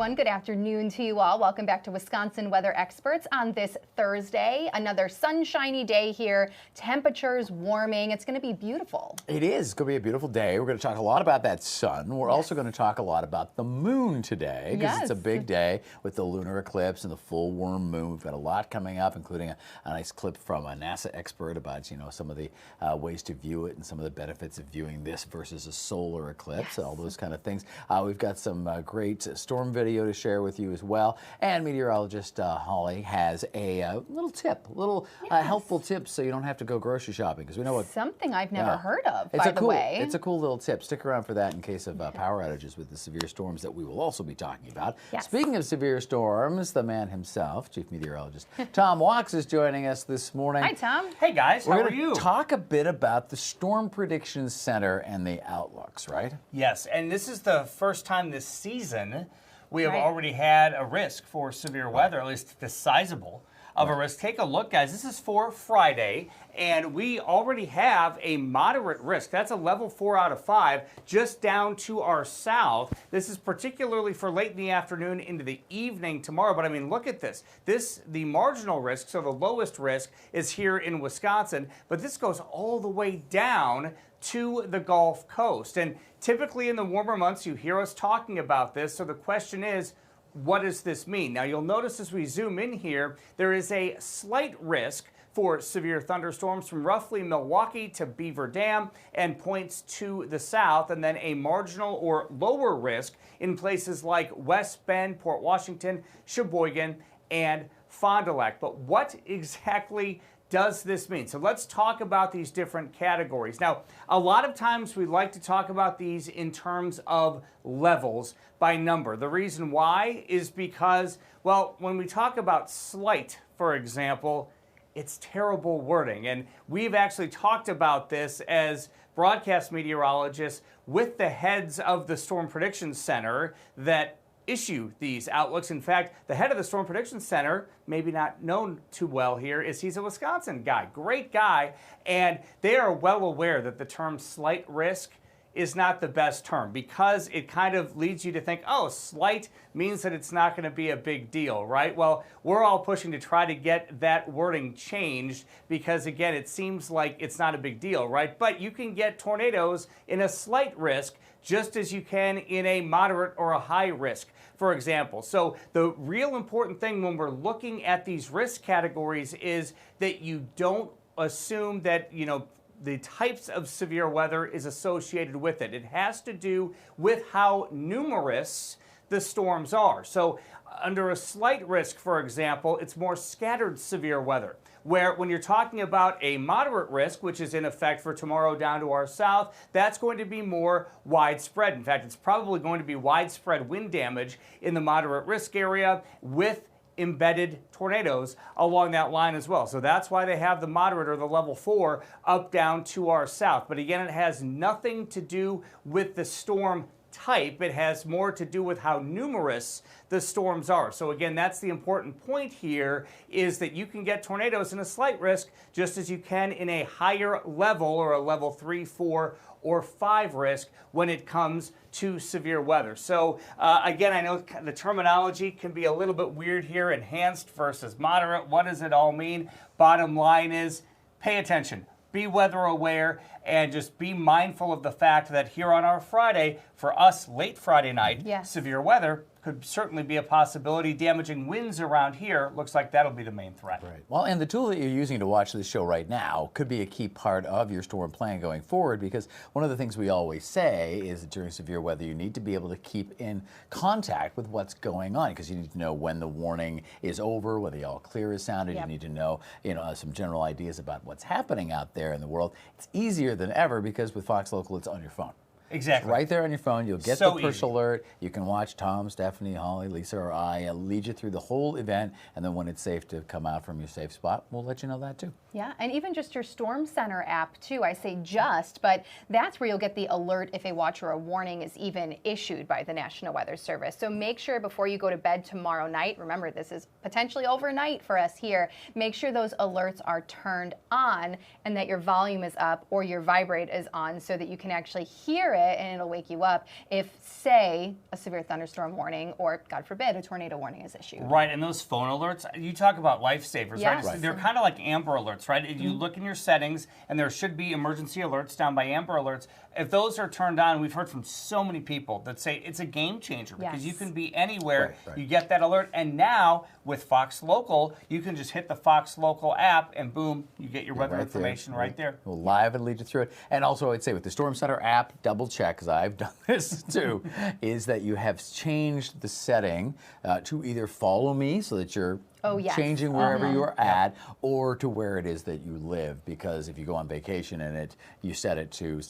everyone. Good afternoon to you all. Welcome back to Wisconsin Weather Experts on this Thursday. Another sunshiny day here. Temperatures warming. It's going to be beautiful. It is. It's going to be a beautiful day. We're going to talk a lot about that sun. We're also going to talk a lot about the moon today because it's a big day with the lunar eclipse and the full warm moon. We've got a lot coming up, including a nice clip from a NASA expert about, some of the ways to view it and some of the benefits of viewing this versus a solar eclipse, all those kind of things. We've got some great storm video to share with you as well. And meteorologist Holly has a little tip, helpful tip so you don't have to go grocery shopping, because we know what something I've never heard of, by the way. It's a cool little tip. Stick around for that in case of power outages with the severe storms that we will also be talking about. Speaking of severe storms, the man himself, Chief Meteorologist Tom Wachs, is joining us this morning. Hi, Tom. Hey, guys. How are you? We're going to talk a bit about the Storm Prediction Center and the outlooks, right? Yes, and this is the first time this season we have already had a risk for severe weather, at least this sizable of a risk. Take a look, guys. This is for Friday, and we already have a moderate risk. That's a level 4 out of 5, just down to our south. This is particularly for late in the afternoon into the evening tomorrow. But I mean, look at this. The marginal risk, so the lowest risk, is here in Wisconsin. But this goes all the way down to the Gulf Coast. And typically in the warmer months, you hear us talking about this. So the question is, what does this mean? Now, you'll notice as we zoom in here, there is a slight risk for severe thunderstorms from roughly Milwaukee to Beaver Dam and points to the south, and then a marginal or lower risk in places like West Bend, Port Washington, Sheboygan, and Fond du Lac. But what exactly does this mean? So let's talk about these different categories. Now, a lot of times we like to talk about these in terms of levels by number. The reason why is because, well, when we talk about slight, for example, it's terrible wording. And we've actually talked about this as broadcast meteorologists with the heads of the Storm Prediction Center that issue these outlooks. In fact, the head of the Storm Prediction Center, maybe not known too well here, he's a Wisconsin guy, great guy, and they are well aware that the term slight risk is not the best term because it kind of leads you to think, oh, slight means that it's not going to be a big deal, right? Well, we're all pushing to try to get that wording changed because, again, it seems like it's not a big deal, right? But you can get tornadoes in a slight risk just as you can in a moderate or a high risk, for example. So the real important thing when we're looking at these risk categories is that you don't assume that, the types of severe weather is associated with it. It has to do with how numerous the storms are. So under a slight risk, for example, it's more scattered severe weather, where when you're talking about a moderate risk, which is in effect for tomorrow down to our south, that's going to be more widespread. In fact, it's probably going to be widespread wind damage in the moderate risk area with embedded tornadoes along that line as well. So that's why they have the moderate or the level 4 up down to our south. But again, it has nothing to do with the storm type. It has more to do with how numerous the storms are. So again, that's the important point here, is that you can get tornadoes in a slight risk just as you can in a higher level or a level 3, 4, or 5 risk when it comes to severe weather. So again, I know the terminology can be a little bit weird here, enhanced versus moderate. What does it all mean? Bottom line is pay attention. Be weather aware and just be mindful of the fact that here on our Friday, for us late Friday night, severe weather could certainly be a possibility. Damaging winds around here, looks like that'll be the main threat. Right. Well, and the tool that you're using to watch this show right now could be a key part of your storm plan going forward, because one of the things we always say is that during severe weather, you need to be able to keep in contact with what's going on, because you need to know when the warning is over, when the all clear is sounded. You need to know, some general ideas about what's happening out there in the world. It's easier than ever because with Fox Local, it's on your phone. Exactly. Right there on your phone, you'll get the push alert. You can watch Tom, Stephanie, Holly, Lisa, or I lead you through the whole event, and then when it's safe to come out from your safe spot, we'll let you know that too. Yeah, and even just your Storm Center app too. I say just, but that's where you'll get the alert if a watch or a warning is even issued by the National Weather Service. So make sure before you go to bed tomorrow night, remember this is potentially overnight for us here, make sure those alerts are turned on and that your volume is up or your vibrate is on so that you can actually hear it and it'll wake you up if, say, a severe thunderstorm warning or, God forbid, a tornado warning is issued. Right, and those phone alerts, you talk about lifesavers, yes. right? They're kind of like Amber Alerts, right? You look in your settings, and there should be emergency alerts down by Amber Alerts. If those are turned on, we've heard from so many people that say it's a game changer because you can be anywhere, you get that alert, and now with Fox Local, you can just hit the Fox Local app, and boom, you get your weather information right there. We'll live and lead you through it. And also, I'd say with the Storm Center app, double check, because I've done this too, is that you have changed the setting to either follow me so that you're changing wherever you're at, or to where it is that you live. Because if you go on vacation and you set it to,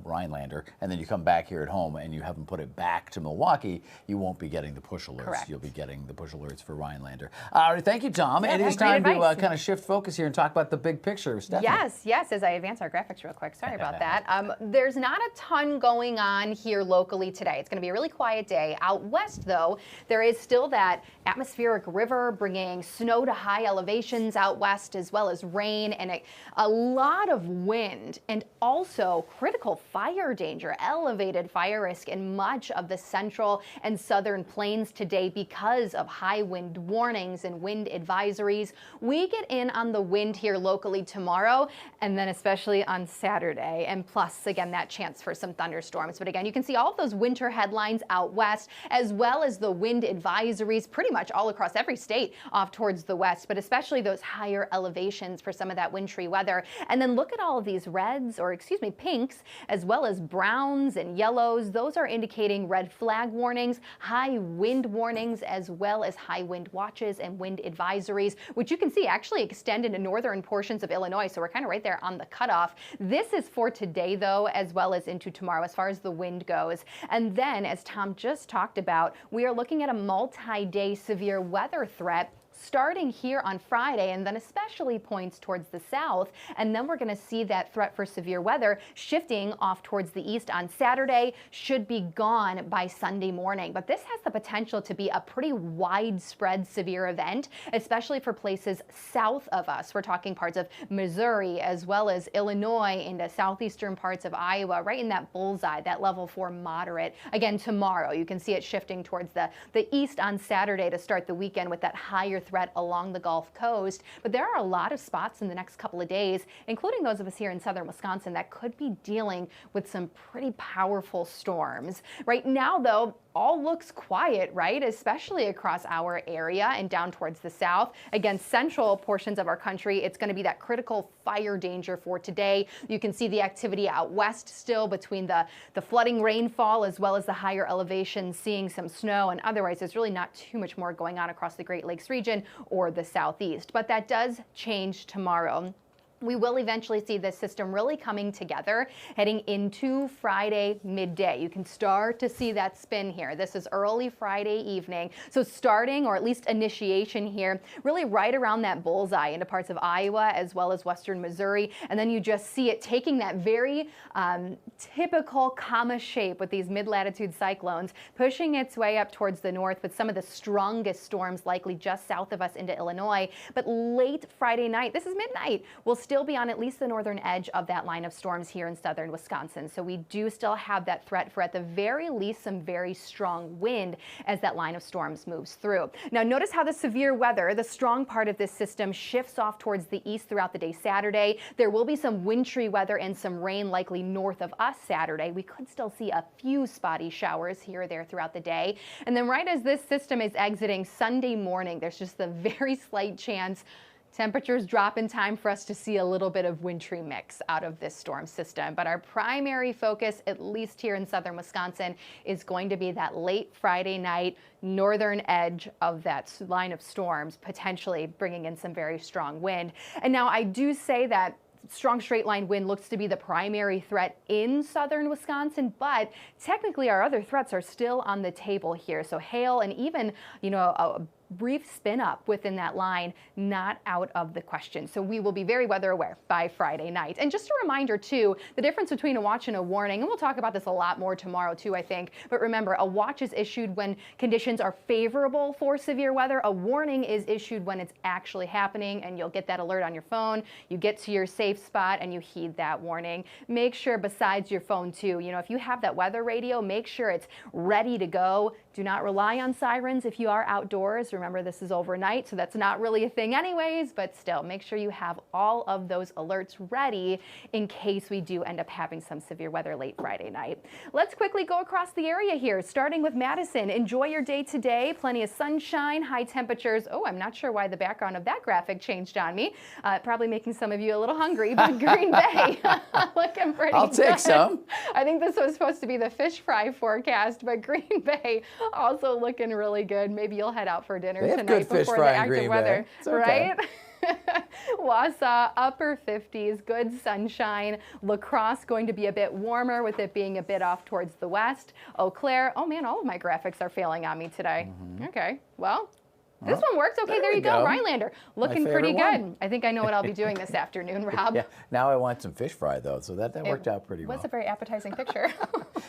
Rhinelander, and then you come back here at home and you haven't put it back to Milwaukee, you won't be getting the push alerts. Correct. You'll be getting the push alerts for Rhinelander. All right, thank you, Tom. It is time to kind of shift focus here and talk about the big picture. Stephanie. Yes, as I advance our graphics real quick. Sorry about that. There's not a ton going on here locally today. It's going to be a really quiet day. Out west, though, there is still that atmospheric river bringing snow to high elevations out west, as well as rain and a lot of wind, and also critical fire danger, elevated fire risk in much of the central and southern plains today because of high wind warnings and wind advisories. We get in on the wind here locally tomorrow, and then especially on Saturday, and plus, again, that chance for some thunderstorms. But again, you can see all of those winter headlines out west, as well as the wind advisories pretty much all across every state off towards the west, but especially those higher elevations for some of that wintry weather. And then look at all of these reds, or excuse me, pinks, as well as browns and yellows. Those are indicating red flag warnings, high wind warnings, as well as high wind watches and wind advisories, which you can see actually extend into northern portions of Illinois. So we're kind of right there on the cutoff. This is for today, though, as well as into tomorrow as far as the wind goes. And then, as Tom just talked about, we are looking at a multi-day severe weather threat starting here on Friday, and then especially points towards the south. And then we're going to see that threat for severe weather shifting off towards the east on Saturday, should be gone by Sunday morning. But this has the potential to be a pretty widespread severe event, especially for places south of us. We're talking parts of Missouri, as well as Illinois, into southeastern parts of Iowa, right in that bullseye, that level 4 moderate. Again, tomorrow, you can see it shifting towards the east on Saturday to start the weekend with that higher threat along the Gulf Coast. But there are a lot of spots in the next couple of days, including those of us here in southern Wisconsin, that could be dealing with some pretty powerful storms. Right now, though, all looks quiet, right? Especially across our area and down towards the south. Again, central portions of our country, it's going to be that critical fire danger for today. You can see the activity out west still between the flooding rainfall, as well as the higher elevations, seeing some snow, and otherwise there's really not too much more going on across the Great Lakes region or the southeast. But that does change tomorrow. We will eventually see this system really coming together heading into Friday midday. You can start to see that spin here. This is early Friday evening. So starting, or at least initiation here, really right around that bullseye into parts of Iowa as well as western Missouri. And then you just see it taking that very typical comma shape with these mid-latitude cyclones, pushing its way up towards the north with some of the strongest storms likely just south of us into Illinois. But late Friday night, this is midnight, we'll still be on at least the northern edge of that line of storms here in southern Wisconsin. So we do still have that threat for, at the very least, some very strong wind as that line of storms moves through. Now notice how the severe weather, the strong part of this system, shifts off towards the east throughout the day Saturday. There will be some wintry weather and some rain likely north of us Saturday. We could still see a few spotty showers here or there throughout the day. And then right as this system is exiting Sunday morning, there's just the very slight chance temperatures drop in time for us to see a little bit of wintry mix out of this storm system. But our primary focus, at least here in southern Wisconsin, is going to be that late Friday night northern edge of that line of storms, potentially bringing in some very strong wind. And now I do say that strong straight line wind looks to be the primary threat in southern Wisconsin, but technically our other threats are still on the table here. So hail and even, a brief spin up within that line, not out of the question. So we will be very weather aware by Friday night. And just a reminder too, the difference between a watch and a warning, and we'll talk about this a lot more tomorrow too, I think, but remember, a watch is issued when conditions are favorable for severe weather. A warning is issued when it's actually happening, and you'll get that alert on your phone. You get to your safe spot and you heed that warning. Make sure besides your phone too, you know, if you have that weather radio, make sure it's ready to go. Do not rely on sirens if you are outdoors. Remember, this is overnight, so that's not really a thing anyways, but still, make sure you have all of those alerts ready in case we do end up having some severe weather late Friday night. Let's quickly go across the area here, starting with Madison. Enjoy your day today. Plenty of sunshine, high temperatures. Oh, I'm not sure why the background of that graphic changed on me. Probably making some of you a little hungry, but Green Bay looking pretty I'll good. take some. I think this was supposed to be the fish fry forecast, but Green Bay also looking really good. Maybe you'll head out for dinner tonight before the active weather, right? Wausau, upper 50s, good sunshine. La Crosse going to be a bit warmer with it being a bit off towards the west. Eau Claire, oh man, all of my graphics are failing on me today. Okay, well. This one works. Okay, there you go. Rhinelander, looking pretty good. I think I know what I'll be doing this afternoon, Rob. Yeah, now I want some fish fry, though, so that worked out pretty well. It was a very appetizing picture.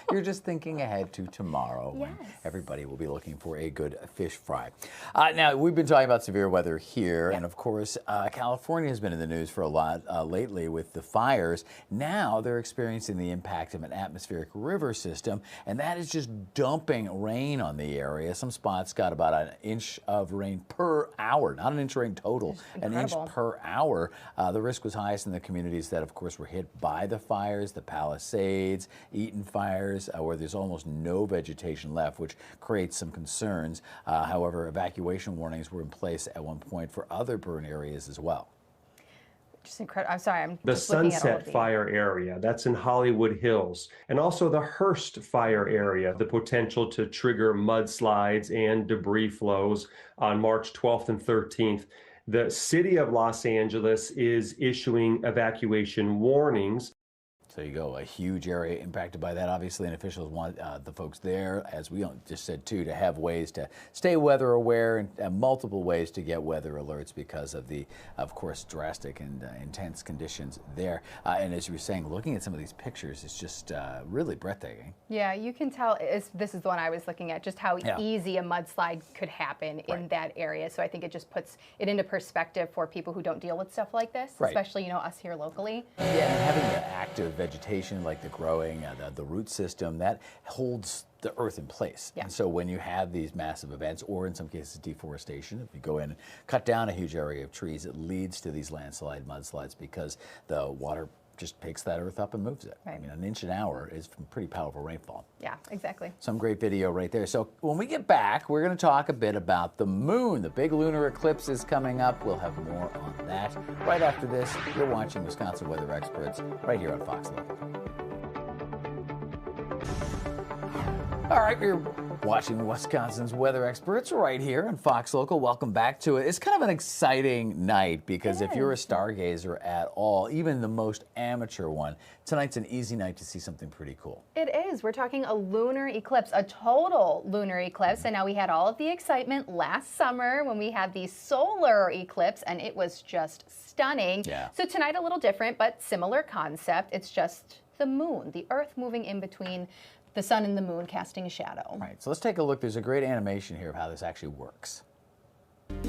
You're just thinking ahead to tomorrow when everybody will be looking for a good fish fry. Now, we've been talking about severe weather here, and of course, California has been in the news for a lot lately with the fires. Now they're experiencing the impact of an atmospheric river system, and that is just dumping rain on the area. Some spots got about an inch of rain per hour, not an inch of rain total, an inch per hour. The risk was highest in the communities that, of course, were hit by the fires, the Palisades, Eaton fires, where there's almost no vegetation left, which creates some concerns. However, evacuation warnings were in place at one point for other burn areas as well. Just incredible. I'm sorry, I'm the just looking at all Sunset of these. Fire area, that's in Hollywood Hills, and also the Hearst Fire area, the potential to trigger mudslides and debris flows on March 12th and 13th. The city of Los Angeles is issuing evacuation warnings. There you go, a huge area impacted by that, obviously, and officials want the folks there, as we just said too, to have ways to stay weather aware and multiple ways to get weather alerts because of the, of course, drastic and intense conditions there. And as you were saying, looking at some of these pictures, it's just really breathtaking. Yeah, you can tell, this is the one I was looking at, just how easy a mudslide could happen in that area. So I think it just puts it into perspective for people who don't deal with stuff like this, especially, you know, us here locally. Yeah, and having the active vegetation like the growing, the root system, that holds the earth in place. And so when you have these massive events, or in some cases deforestation, if you go in and cut down a huge area of trees, it leads to these mudslides because the water just picks that earth up and moves it. I mean, an inch an hour is pretty powerful rainfall. Yeah, exactly. Some great video right there. So when we get back, we're going to talk a bit about the moon. The big lunar eclipse is coming up. We'll have more on that right after this. You're watching Wisconsin Weather Experts right here on Fox Local. All right, we're watching Wisconsin's Weather Experts right here on Fox Local. Welcome back to it. It's kind of an exciting night because if you're a stargazer at all, even the most amateur one, tonight's an easy night to see something pretty cool. It is. We're talking a lunar eclipse, a total lunar eclipse. And now we had all of the excitement last summer when we had the solar eclipse, and it was just stunning. So tonight a little different, but similar concept. It's just the moon, the Earth moving in between the sun and the moon, casting a shadow. Right, so let's take a look. There's a great animation here of how this actually works.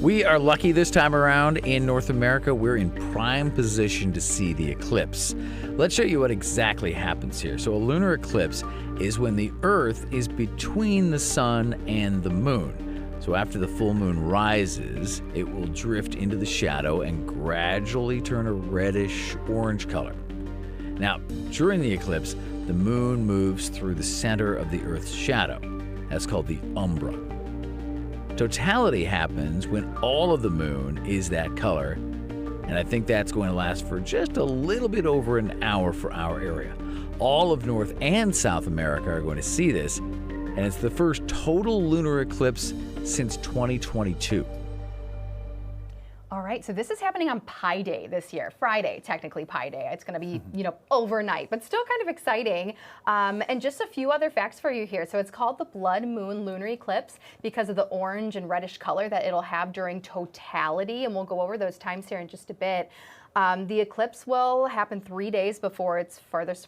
We are lucky this time around in North America. We're in prime position to see the eclipse. Let's show you what exactly happens here. So a lunar eclipse is when the Earth is between the sun and the moon. So after the full moon rises, it will drift into the shadow and gradually turn a reddish orange color. Now, during the eclipse, the moon moves through the center of the Earth's shadow. That's called the umbra. Totality happens when all of the moon is that color, and I think that's going to last for just a little bit over an hour for our area. All of North and South America are going to see this, and it's the first total lunar eclipse since 2022. All right, so this is happening on Pi Day this year, Friday, technically Pi Day. It's going to be, overnight, but still kind of exciting. And just a few other facts for you here. So it's called the blood moon lunar eclipse because of the orange and reddish color that it'll have during totality, and we'll go over those times here in just a bit. The eclipse will happen 3 days before its farthest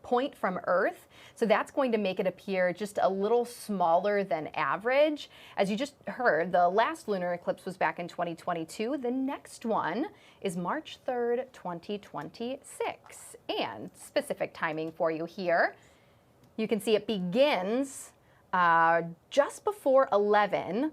point from Earth. So that's going to make it appear just a little smaller than average. As you just heard, the last lunar eclipse was back in 2022. The next one is March 3rd, 2026. And specific timing for you here. You can see it begins just before 11,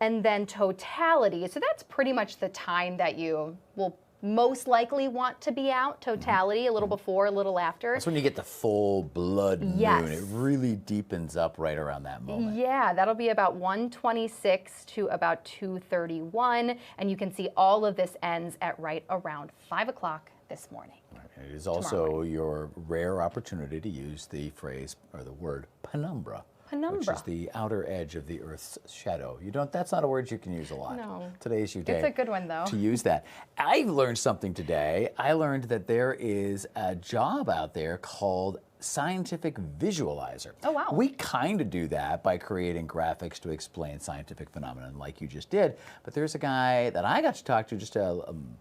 and then totality. So that's pretty much the time that you will most likely want to be out. Totality, a little before, a little after. That's when you get the full blood moon. Yes. It really deepens up right around that moment. Yeah, that'll be about 1:26 to about 2:31, and you can see all of this ends at right around 5 o'clock this morning. It is also your rare opportunity to use the phrase or the word penumbra. Penumbra. Which is the outer edge of the Earth's shadow. That's not a word you can use a lot. No. Today's your day. It's a good one, though. To use that. I learned something today. I learned that there is a job out there called scientific visualizer. Oh, wow. We kind of do that by creating graphics to explain scientific phenomena like you just did. But there's a guy that I got to talk to just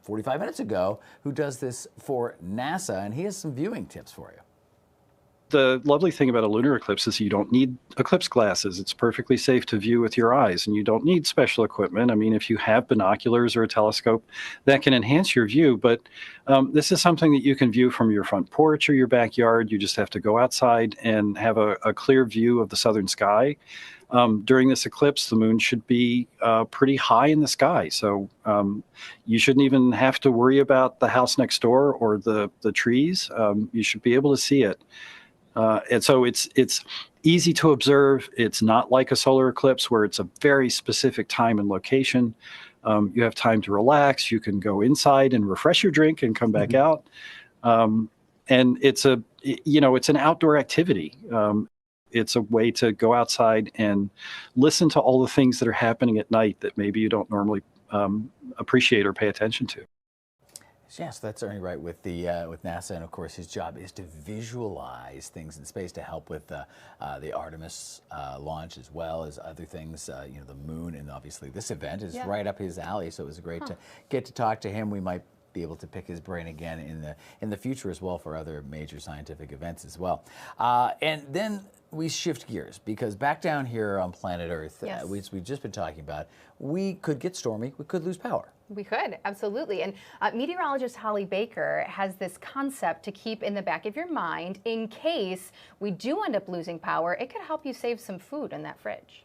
45 minutes ago who does this for NASA, and he has some viewing tips for you. The lovely thing about a lunar eclipse is you don't need eclipse glasses. It's perfectly safe to view with your eyes, and you don't need special equipment. I mean, if you have binoculars or a telescope, that can enhance your view, but this is something that you can view from your front porch or your backyard. You just have to go outside and have a clear view of the southern sky. During this eclipse, the moon should be pretty high in the sky, so you shouldn't even have to worry about the house next door or the trees. You should be able to see it. And so it's easy to observe. It's not like a solar eclipse where it's a very specific time and location. You have time to relax. You can go inside and refresh your drink and come back out. And it's an outdoor activity. It's a way to go outside and listen to all the things that are happening at night that maybe you don't normally appreciate or pay attention to. Yes, that's certainly right with with NASA, and of course his job is to visualize things in space to help with the Artemis launch as well as other things. The moon, and obviously this event is right up his alley. So it was great to get to talk to him. We might be able to pick his brain again in the future as well for other major scientific events as well. And then we shift gears because back down here on planet Earth, we've just been talking about, we could get stormy, we could lose power. We could, absolutely. And meteorologist Holly Baker has this concept to keep in the back of your mind in case we do end up losing power. It could help you save some food in that fridge.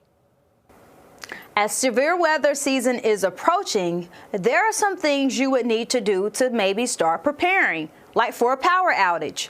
As severe weather season is approaching, there are some things you would need to do to maybe start preparing, like for a power outage.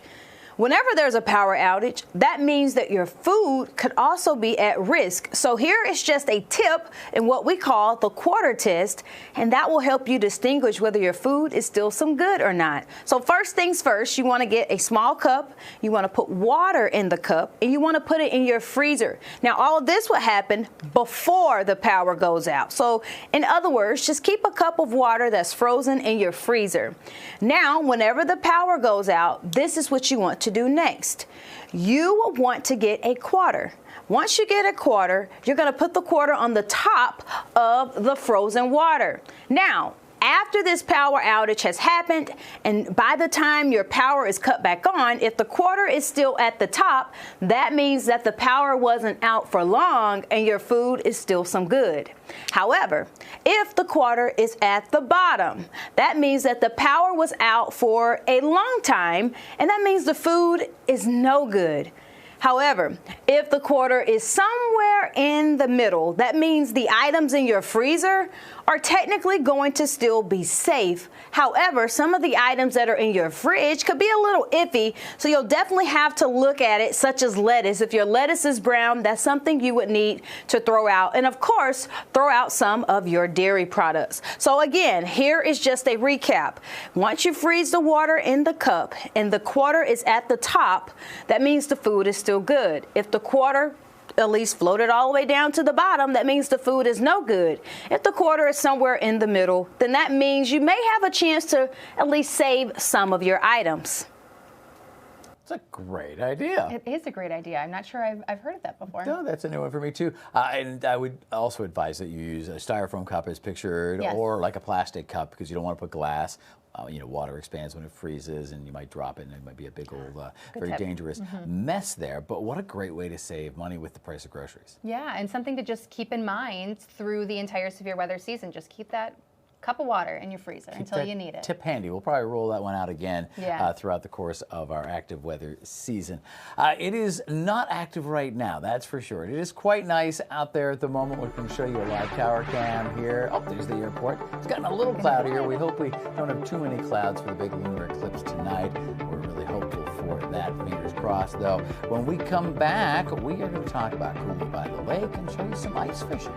Whenever there's a power outage, that means that your food could also be at risk. So here is just a tip in what we call the quarter test, and that will help you distinguish whether your food is still some good or not. So first things first, you want to get a small cup, you want to put water in the cup, and you want to put it in your freezer. Now all of this will happen before the power goes out. So in other words, just keep a cup of water that's frozen in your freezer. Now, whenever the power goes out, this is what you want to do next. You will want to get a quarter. Once you get a quarter, you're going to put the quarter on the top of the frozen water. Now, after this power outage has happened, and by the time your power is cut back on, if the quarter is still at the top, that means that the power wasn't out for long and your food is still some good. However, if the quarter is at the bottom, that means that the power was out for a long time, and that means the food is no good. However, if the quarter is somewhere in the middle, that means the items in your freezer are technically going to still be safe. However, some of the items that are in your fridge could be a little iffy, so you'll definitely have to look at it, such as lettuce. If your lettuce is brown, that's something you would need to throw out. And of course, throw out some of your dairy products. So again, here is just a recap. Once you freeze the water in the cup and the quarter is at the top, that means the food is still good. If the quarter at least floated all the way down to the bottom, that means the food is no good. If the quarter is somewhere in the middle, then that means you may have a chance to at least save some of your items. It's a great idea. It is a great idea. I'm not sure I've heard of that before. No, that's a new one for me too. And I would also advise that you use a styrofoam cup as pictured, Yes. or like a plastic cup, because you don't want to put glass. Water expands when it freezes, and you might drop it, and it might be a big old, very tip. dangerous mess there. But what a great way to save money with the price of groceries. Yeah, and something to just keep in mind through the entire severe weather season. Just keep that cup of water in your freezer until you need it. Tip handy. We'll probably roll that one out again Yeah. throughout the course of our active weather season. It is not active right now, that's for sure. It is quite nice out there at the moment. We're going to show you a live tower cam here. Oh, there's the airport. It's gotten a little cloudier. We hope we don't have too many clouds for the big lunar eclipse tonight. We're really hopeful for that. Fingers crossed, though. When we come back, we are going to talk about cooling by the lake and show you some ice fishing.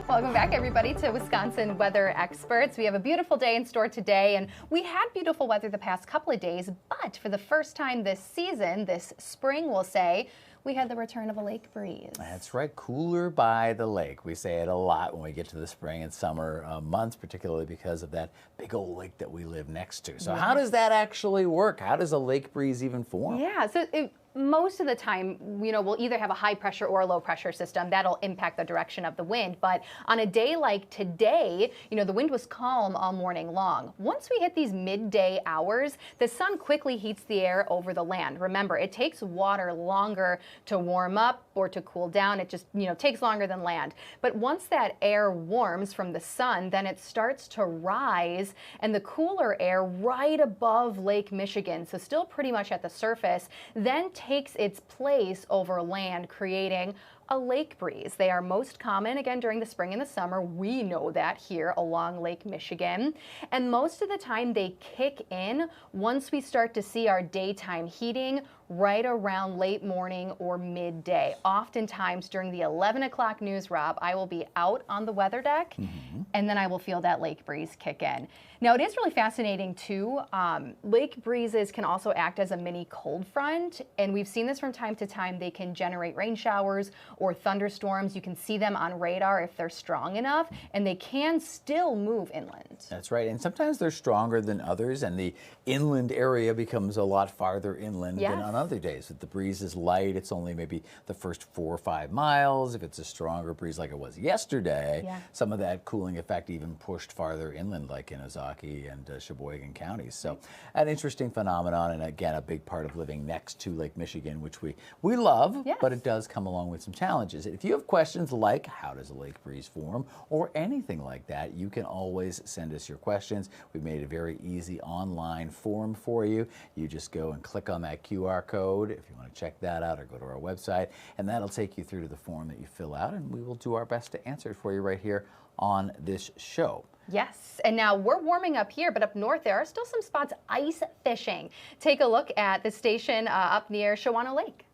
Welcome back, everybody, to Wisconsin Weather Experts. We have a beautiful day in store today, and we had beautiful weather the past couple of days, but for the first time this season, this spring, we'll say, we had the return of a lake breeze. That's right, cooler by the lake. We say it a lot when we get to the spring and summer months, particularly because of that big old lake that we live next to. So how does that actually work? How does a lake breeze even form? Yeah, so most of the time, we'll either have a high pressure or a low pressure system. That'll impact the direction of the wind. But on a day like today, the wind was calm all morning long. Once we hit these midday hours, the sun quickly heats the air over the land. Remember, it takes water longer to warm up or to cool down. It just, takes longer than land. But once that air warms from the sun, then it starts to rise, and the cooler air right above Lake Michigan, so still pretty much at the surface, then takes its place over land, creating a lake breeze. They are most common, again, during the spring and the summer. We know that here along Lake Michigan. And most of the time they kick in once we start to see our daytime heating right around late morning or midday. Oftentimes during the 11 o'clock news, Rob, I will be out on the weather deck, and then I will feel that lake breeze kick in. Now, it is really fascinating, too. Lake breezes can also act as a mini cold front, and we've seen this from time to time. They can generate rain showers or thunderstorms. You can see them on radar if they're strong enough, and they can still move inland. That's right, and sometimes they're stronger than others, and the inland area becomes a lot farther inland than on other days. If the breeze is light, it's only maybe the first 4 or 5 miles. If it's a stronger breeze like it was yesterday, some of that cooling effect even pushed farther inland, like in Ozaukee and Sheboygan counties. So an interesting phenomenon, and again, a big part of living next to Lake Michigan, which we love, but it does come along with some challenges. If you have questions like how does a lake breeze form or anything like that, you can always send us your questions. We've made a very easy online form for you. You just go and click on that QR code if you want to check that out, or go to our website, and that'll take you through to the form that you fill out, and we will do our best to answer it for you right here on this show. Yes, and now we're warming up here, but up north there are still some spots ice fishing. Take a look at the station up near Shawano Lake.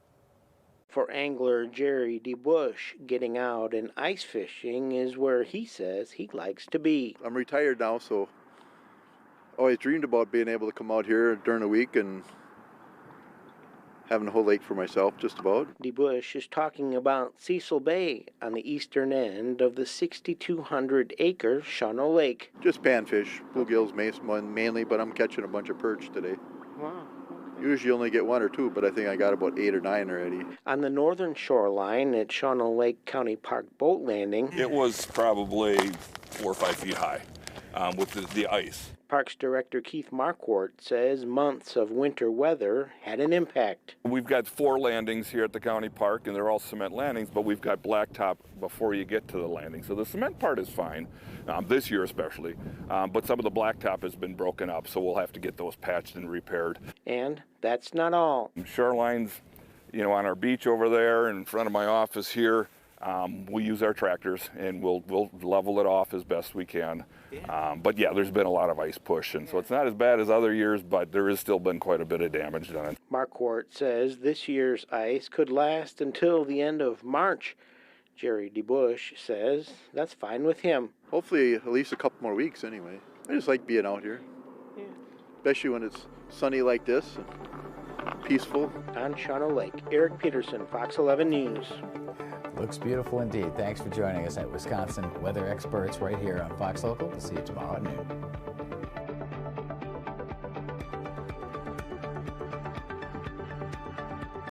For angler Jerry DeBush, getting out and ice fishing is where he says he likes to be. I'm retired now, so I always dreamed about being able to come out here during the week and having a whole lake for myself, just about. DeBush is talking about Cecil Bay on the eastern end of the 6,200-acre Shawano Lake. Just panfish, bluegills mainly, but I'm catching a bunch of perch today. Wow. Usually only get 1 or 2, but I think I got about 8 or 9 already. On the northern shoreline at Shawano Lake County Park Boat Landing, it was probably 4 or 5 feet high with the ice. Parks Director Keith Marquardt says months of winter weather had an impact. We've got 4 landings here at the county park, and they're all cement landings, but we've got blacktop before you get to the landing. So the cement part is fine, this year especially, but some of the blacktop has been broken up, so we'll have to get those patched and repaired. And that's not all. Shorelines, on our beach over there in front of my office here, we use our tractors, and we'll level it off as best we can. But yeah, there's been a lot of ice push, and so it's not as bad as other years, but there has still been quite a bit of damage done. Marquardt says this year's ice could last until the end of March. Jerry DeBush says that's fine with him. Hopefully at least a couple more weeks anyway. I just like being out here, especially when it's sunny like this. peaceful. On Shawano Lake, Eric Peterson, Fox 11 News. Looks beautiful indeed. Thanks for joining us at Wisconsin Weather Experts right here on Fox Local. We'll see you tomorrow at noon.